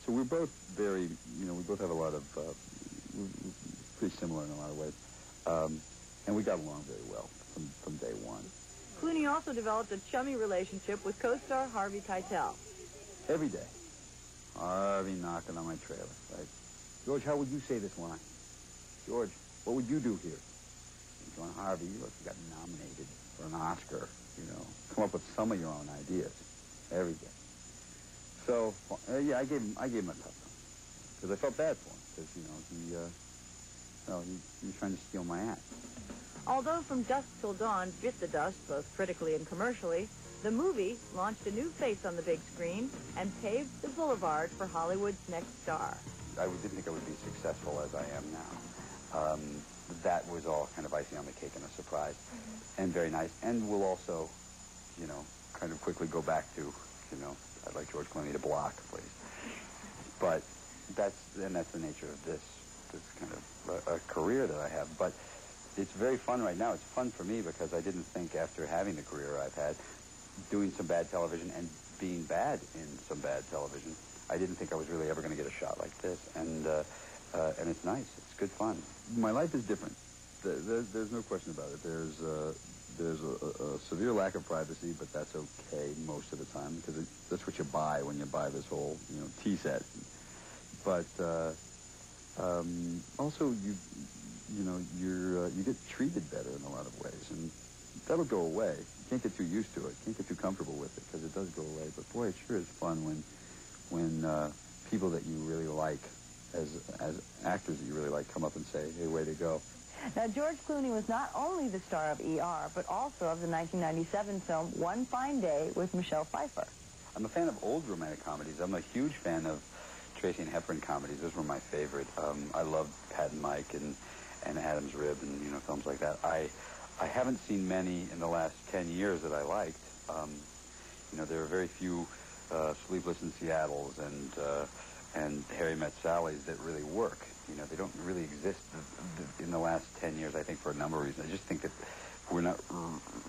So we're both very, we both have a lot of, we're pretty similar in a lot of ways. And we got along very well from day one. Clooney also developed a chummy relationship with co-star Harvey Keitel. Every day, Harvey knocking on my trailer. Like, George, how would you say this line? George, what would you do here? And going, Harvey, you got nominated for an Oscar, Come up with some of your own ideas every day. So, yeah, I gave him a tough time. Because I felt bad for him. Because, he was trying to steal my act. Although From Dusk Till Dawn bit the dust, both critically and commercially, the movie launched a new face on the big screen and paved the boulevard for Hollywood's next star. I didn't think I would be successful as I am now. That was all kind of icing on the cake and a surprise, and very nice. And we'll also, kind of quickly go back to, I'd like George Clooney to block, please. But that's the nature of this kind of a career that I have. But it's very fun right now. It's fun for me because I didn't think after having the career I've had, doing some bad television and being bad in some bad television, I didn't think I was really ever going to get a shot like this. And it's nice. It's good fun. My life is different. There's no question about it. There's a severe lack of privacy, but that's okay most of the time because that's what you buy when you buy this whole, tea set. But also you get treated better in a lot of ways, and that'll go away. You can't get too used to it. You can't get too comfortable with it because it does go away. But boy, it sure is fun when people that you really like, as actors that you really like, come up and say, "Hey, way to go." Now, George Clooney was not only the star of ER, but also of the 1997 film One Fine Day with Michelle Pfeiffer. I'm a fan of old romantic comedies. I'm a huge fan of Tracy and Hepburn comedies. Those were my favorite. I loved Pat and Mike and Adam's Rib and, films like that. I haven't seen many in the last 10 years that I liked. There are very few Sleepless in Seattles and Harry Met Sally's that really work. They don't really exist in the last 10 years, I think, for a number of reasons. I just think that we're not,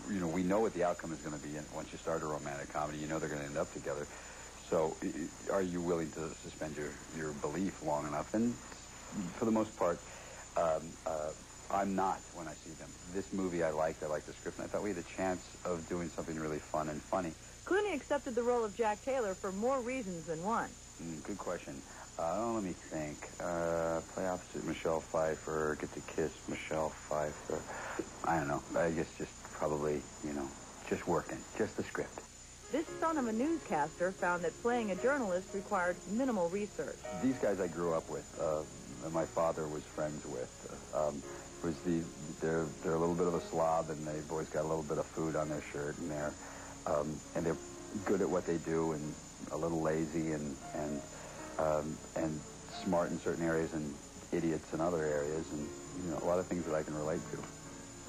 we know what the outcome is going to be once you start a romantic comedy. They're going to end up together. So are you willing to suspend your belief long enough? And for the most part, I'm not when I see them. This movie I liked the script, and I thought we had a chance of doing something really fun and funny. Clooney accepted the role of Jack Taylor for more reasons than one. Good question. Let me think. Play opposite Michelle Pfeiffer, get to kiss Michelle Pfeiffer. I don't know. I guess just probably, just working, just the script. This son of a newscaster found that playing a journalist required minimal research. These guys I grew up with, and my father was friends with, they're a little bit of a slob, and they've always got a little bit of food on their shirt, and they're good at what they do, and a little lazy, and smart in certain areas, and idiots in other areas, and a lot of things that I can relate to.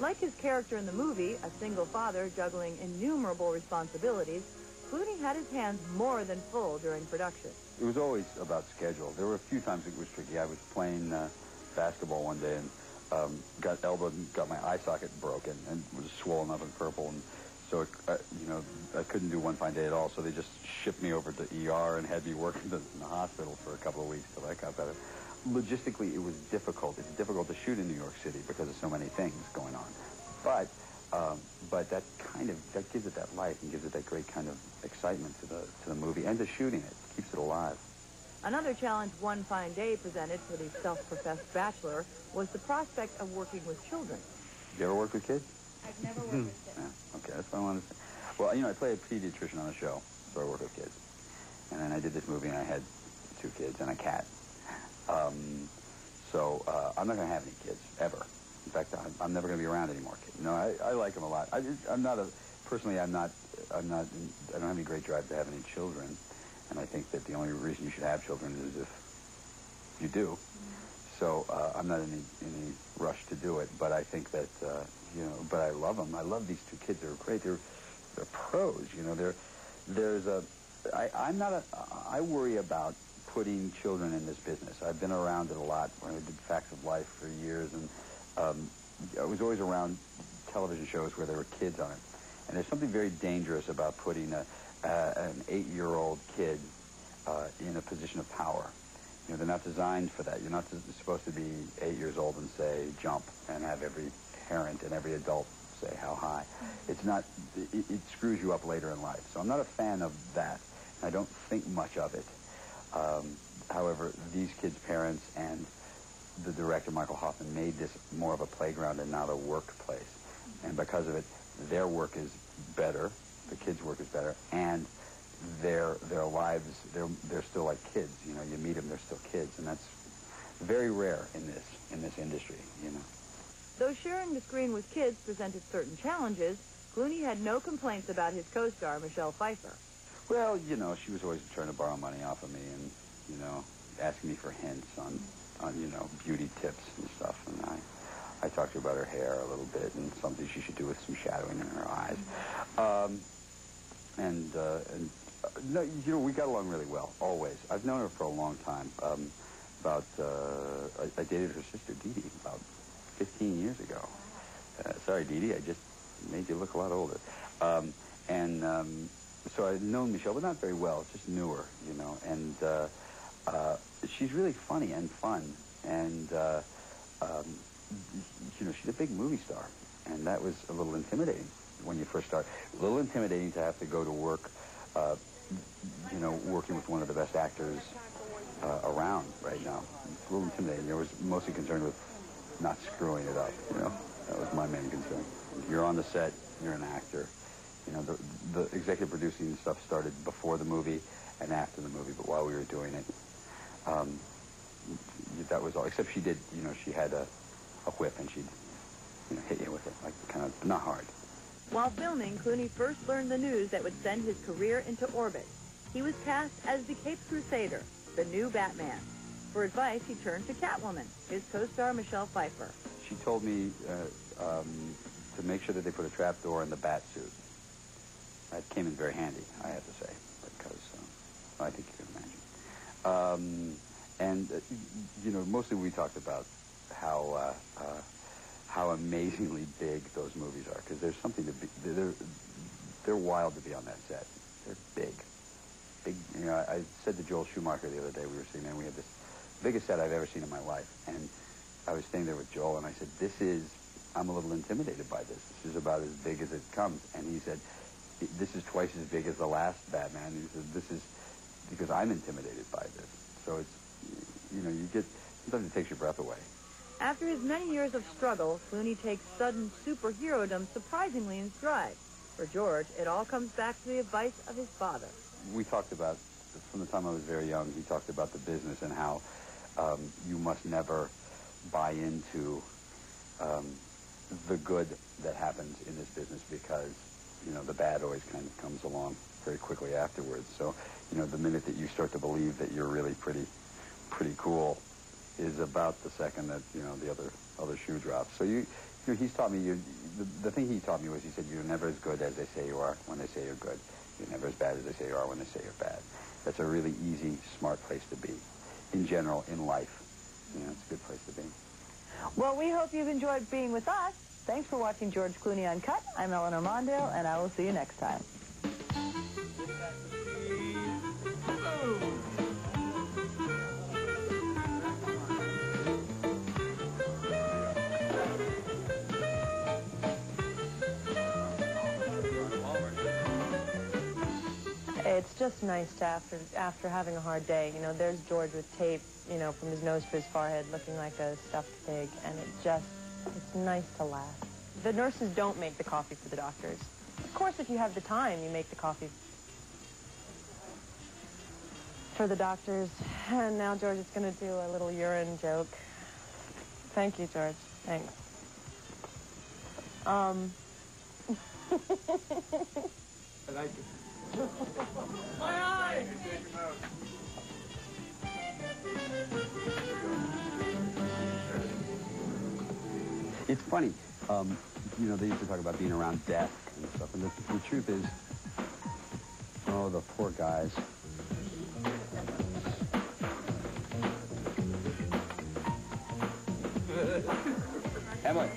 Like his character in the movie, a single father juggling innumerable responsibilities, Clooney had his hands more than full during production. It was always about schedule. There were a few times it was tricky. I was playing basketball one day and got elbowed and got my eye socket broken and was swollen up and purple. And so, I couldn't do One Fine Day at all. So they just shipped me over to ER and had me work in the hospital for a couple of weeks till I got better. Logistically, it was difficult. It's difficult to shoot in New York City because of so many things going on. But that gives it that life and gives it that great kind of excitement to the movie and to shooting it. It keeps it alive. Another challenge One Fine Day presented for the self-professed bachelor was the prospect of working with children. You ever worked with kids? I've never worked with kids. Yeah, okay, that's what I wanted to say. Well, I play a pediatrician on a show, so I work with kids. And then I did this movie, and I had 2 kids and a cat. I'm not going to have any kids, ever. In fact, I'm never going to be around any more kids. I like them a lot. I don't have any great drive to have any children. And I think that the only reason you should have children is if you do. So I'm not in any rush to do it. But I think that, but I love them. I love these 2 kids. They're great. They're pros. I worry about putting children in this business. I've been around it a lot when I did Facts of Life for years, and I was always around television shows where there were kids on it. And there's something very dangerous about putting an 8-year-old kid in a position of power. You know, they're not designed for that. You're not supposed to be 8 years old and say jump and have every parent and every adult say how high. It's not, it screws you up later in life. So I'm not a fan of that. I don't think much of it. However, these kids' parents and the director, Michael Hoffman, made this more of a playground and not a workplace. And because of it, their work is better, the kids' work is better, and their lives, they're still like kids. You know, you meet them, they're still kids, and that's very rare in this industry, you know. Though sharing the screen with kids presented certain challenges, Clooney had no complaints about his co-star, Michelle Pfeiffer. Well, you know, she was always trying to borrow money off of me and, you know, asking me for hints on you know, beauty tips and stuff. And I talked to her about her hair a little bit and something she should do with some shadowing in her eyes. No, you know, we got along really well, always. I've known her for a long time. I dated her sister, Dee Dee, about 15 years ago. Sorry, Dee Dee, I just made you look a lot older. So I'd known Michelle, but not very well, just knew her, you know. And she's really funny and fun. And, you know, she's a big movie star. And that was a little intimidating when you first start. A little intimidating to have to go to work, you know, working with one of the best actors around right now. It's a little intimidating. I was mostly concerned with not screwing it up, you know. That was my main concern. You're on the set, you're an actor. You know, the executive producing stuff started before the movie and after the movie, but while we were doing it, that was all. Except she did, you know, she had a whip and she'd, you know, hit you with it, like kind of, not hard. While filming, Clooney first learned the news that would send his career into orbit. He was cast as the Caped Crusader, the new Batman. For advice, he turned to Catwoman, his co-star Michelle Pfeiffer. She told me to make sure that they put a trap door in the bat suit. That came in very handy, I have to say, because I think you can imagine. You know, mostly we talked about how amazingly big those movies are, because there's something to be, they're wild to be on that set. They're big. You know, I said to Joel Schumacher the other day, we were sitting there, and we had this biggest set I've ever seen in my life, and I was staying there with Joel, and I said, I'm a little intimidated by this. This is about as big as it comes. And he said, this is twice as big as the last Batman. He said, this is because I'm intimidated by this. So it's, you know, sometimes it takes your breath away. After his many years of struggle, Clooney takes sudden superhero-dom surprisingly in stride. For George, it all comes back to the advice of his father. We talked about, from the time I was very young, he talked about the business and how you must never buy into the good that happens in this business, because, you know, the bad always kind of comes along very quickly afterwards. So, you know, the minute that you start to believe that you're really pretty cool is about the second that, you know, the other shoe drops. So you know, he's taught me, the thing he taught me was, he said, you're never as good as they say you are when they say you're good. You're never as bad as they say you are when they say you're bad. That's a really easy, smart place to be, in general, in life. You know, it's a good place to be. Well, we hope you've enjoyed being with us. Thanks for watching George Clooney Uncut. I'm Eleanor Mondale, and I will see you next time. It's just nice to, after having a hard day, you know, there's George with tape, you know, from his nose to his forehead, looking like a stuffed pig, and it's nice to laugh. The nurses don't make the coffee for the doctors. Of course, if you have the time, you make the coffee for the doctors. And now George is going to do a little urine joke. Thank you, George. Thanks. I like it. My eye! It's funny, you know, they used to talk about being around death and stuff, and the truth is, oh, the poor guys. Emily.